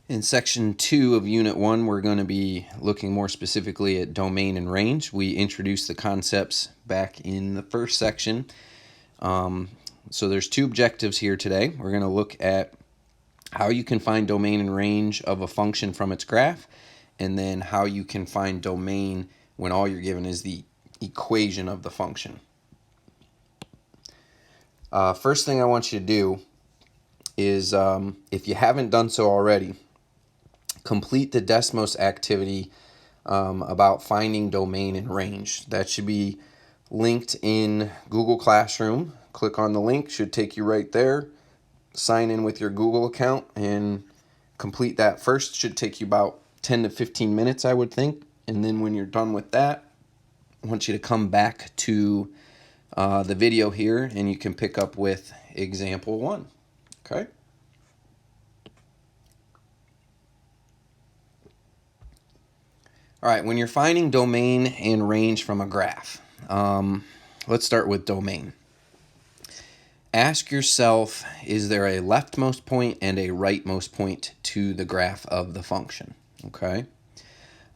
In section 2 of unit 1, we're going to be looking more specifically at domain and range. We introduced the concepts back in the first section. So there's two objectives here today. We're going to look at how you can find domain and range of a function from its graph, and then how you can find domain when all you're given is the equation of the function. First thing I want you to do is, if you haven't done so already, complete the Desmos activity about finding domain and range. That should be linked in Google Classroom. Click on the link, should take you right there. Sign in with your Google account and complete that first. Should take you about 10 to 15 minutes, I would think. And then when you're done with that, I want you to come back to the video here and you can pick up with example 1. Okay? All right, when you're finding domain and range from a graph, let's start with domain. Ask yourself, is there a leftmost point and a rightmost point to the graph of the function? Okay.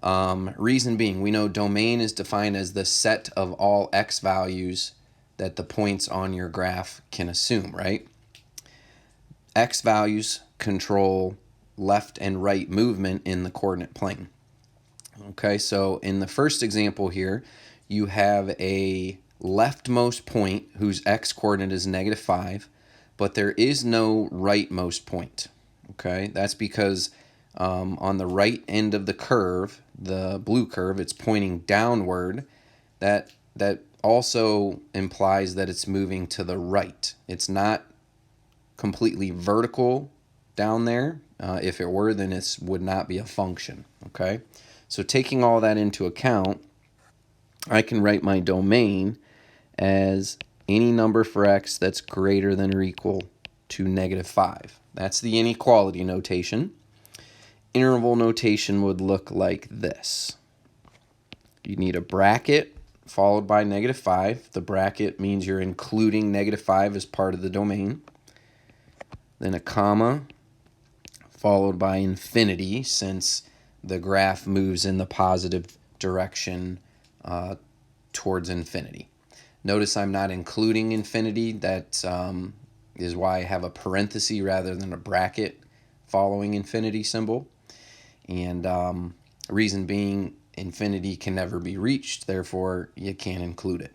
Reason being, we know domain is defined as the set of all x values that the points on your graph can assume, right? X values control left and right movement in the coordinate plane. Okay, so in the first example here, you have a leftmost point whose x-coordinate is -5, but there is no rightmost point. Okay, that's because on the right end of the curve, the blue curve, it's pointing downward. That also implies that it's moving to the right. It's not completely vertical down there. If it were, then it would not be a function. Okay. So taking all that into account, I can write my domain as any number for x that's greater than or equal to -5. That's the inequality notation. Interval notation would look like this. You need a bracket followed by -5. The bracket means you're including -5 as part of the domain. Then a comma followed by infinity, since the graph moves in the positive direction towards infinity. Notice I'm not including infinity. That is why I have a parenthesis rather than a bracket following infinity symbol. And reason being, infinity can never be reached, therefore you can't include it.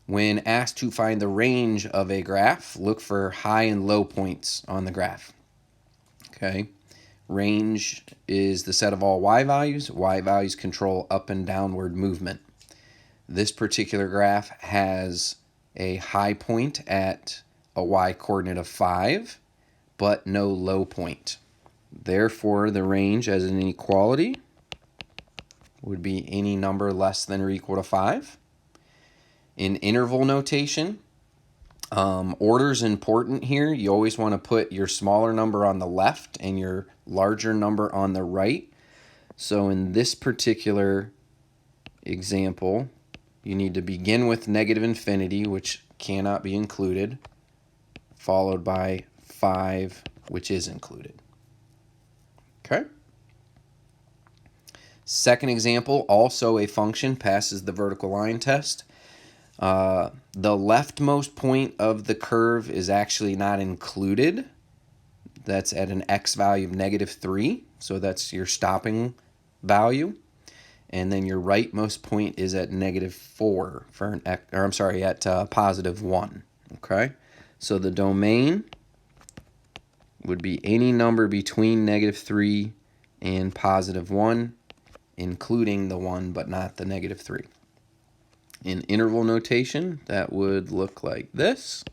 When asked to find the range of a graph, look for high and low points on the graph. Okay. Range is the set of all y values. Y values control up and downward movement. This particular graph has a high point at a y coordinate of 5, but no low point. Therefore, the range as an inequality would be any number less than or equal to 5. In interval notation, order is important here. You always want to put your smaller number on the left and your larger number on the right. So in this particular example, you need to begin with -infinity, which cannot be included, followed by 5, which is included. Okay. Second example, also a function passes the vertical line test. The leftmost point of the curve is actually not included. That's at an x value of -3, so that's your stopping value. And then your rightmost point is at -4 for an x, or I'm sorry, at +1. Okay, so the domain would be any number between -3 and +1, including the 1 but not the -3. In interval notation, that would look like this.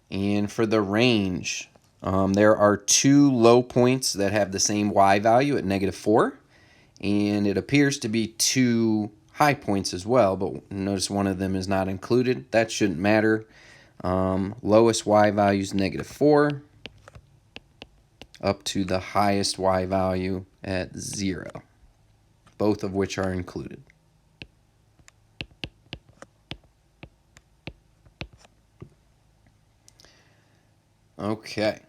And for the range, there are two low points that have the same y value at -4, and it appears to be two high points as well, but notice one of them is not included. That shouldn't matter. Lowest y value is -4 up to the highest y value at 0. Both of which are included. Okay.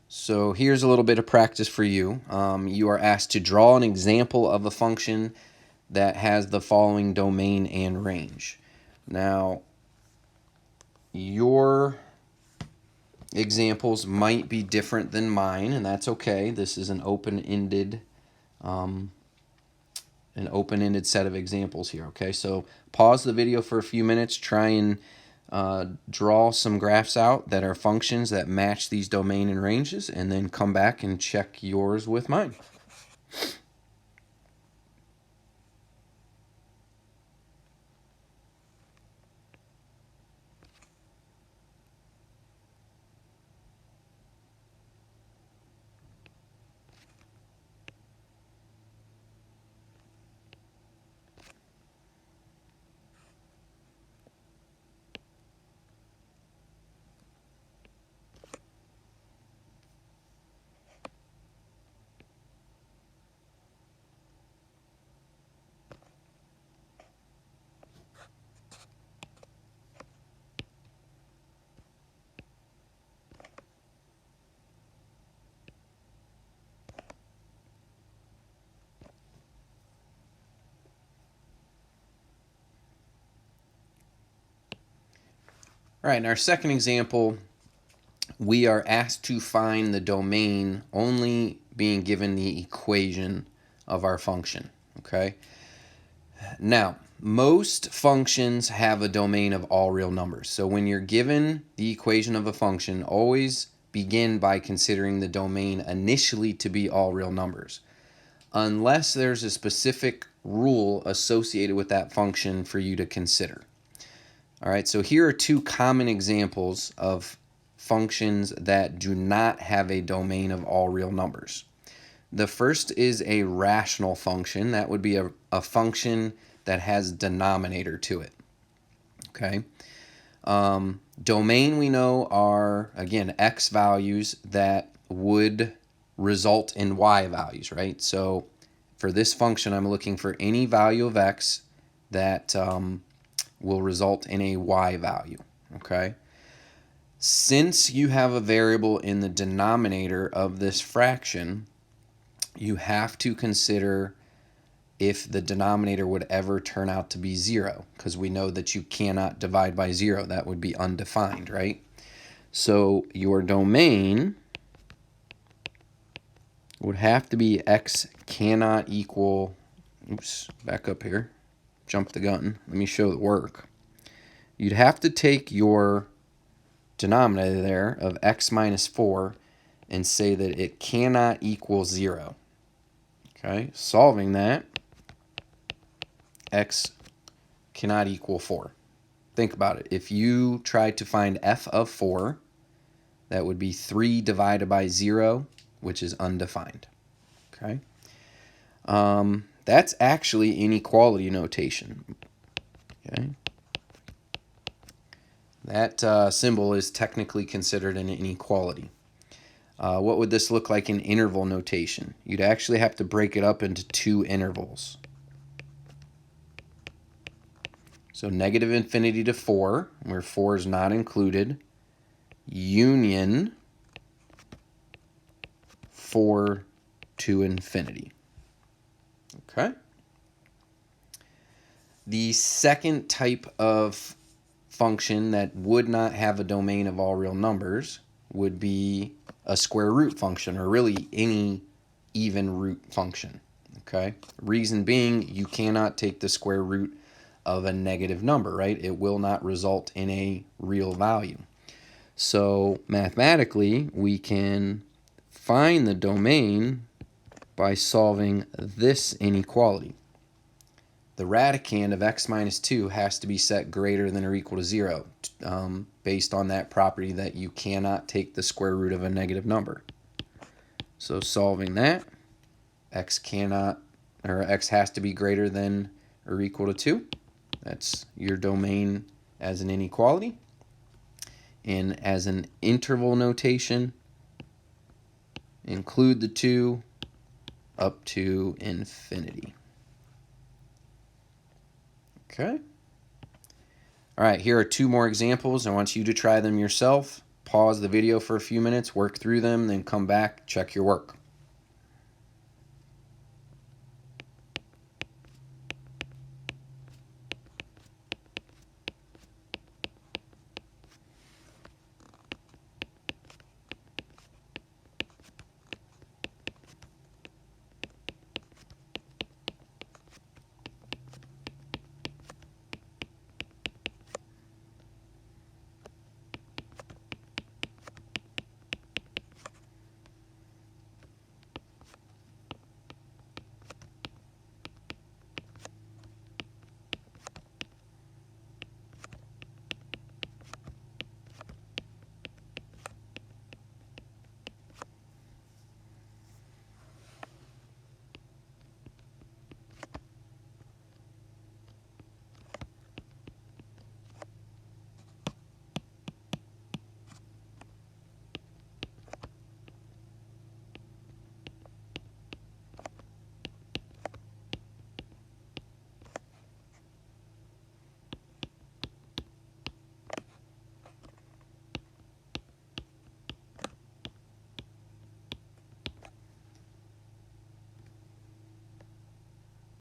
So here's a little bit of practice for you. You are asked to draw an example of a function that has the following domain and range. Now, your examples might be different than mine, and that's okay. This is an open-ended set of examples here. Okay, so pause the video for a few minutes, try and draw some graphs out that are functions that match these domain and ranges, and then come back and check yours with mine. All right, in our second example, we are asked to find the domain only being given the equation of our function. Okay. Now, most functions have a domain of all real numbers. So when you're given the equation of a function, always begin by considering the domain initially to be all real numbers, unless there's a specific rule associated with that function for you to consider. All right, so here are two common examples of functions that do not have a domain of all real numbers. The first is a rational function. That would be a function that has denominator to it. Okay. Domain we know are, again, x values that would result in y values, right? So for this function, I'm looking for any value of x that will result in a y value. Okay. Since you have a variable in the denominator of this fraction, you have to consider if the denominator would ever turn out to be 0, because we know that you cannot divide by 0. That would be undefined, right? So your domain would have to be x cannot equal, oops, back up here, jump the gun. Let me show the work. You'd have to take your denominator there of x minus 4 and say that it cannot equal 0. Okay, solving that, x cannot equal 4. Think about it. If you tried to find f of 4, that would be 3 divided by 0, which is undefined. Okay, that's actually inequality notation. Okay, that symbol is technically considered an inequality. What would this look like in interval notation? You'd actually have to break it up into two intervals. So negative infinity to 4, where 4 is not included, union 4 to infinity. Okay. The second type of function that would not have a domain of all real numbers would be a square root function, or really any even root function. Okay. Reason being, you cannot take the square root of a negative number, right? It will not result in a real value. So mathematically, we can find the domain by solving this inequality. The radicand of x minus 2 has to be set greater than or equal to 0, based on that property that you cannot take the square root of a negative number. So solving that, x has to be greater than or equal to 2. That's your domain as an inequality. And as an interval notation, include the 2 up to infinity. Okay. All right, here are two more examples. I want you to try them yourself. pause the video for a few minutes, work through them, then come back, check your work.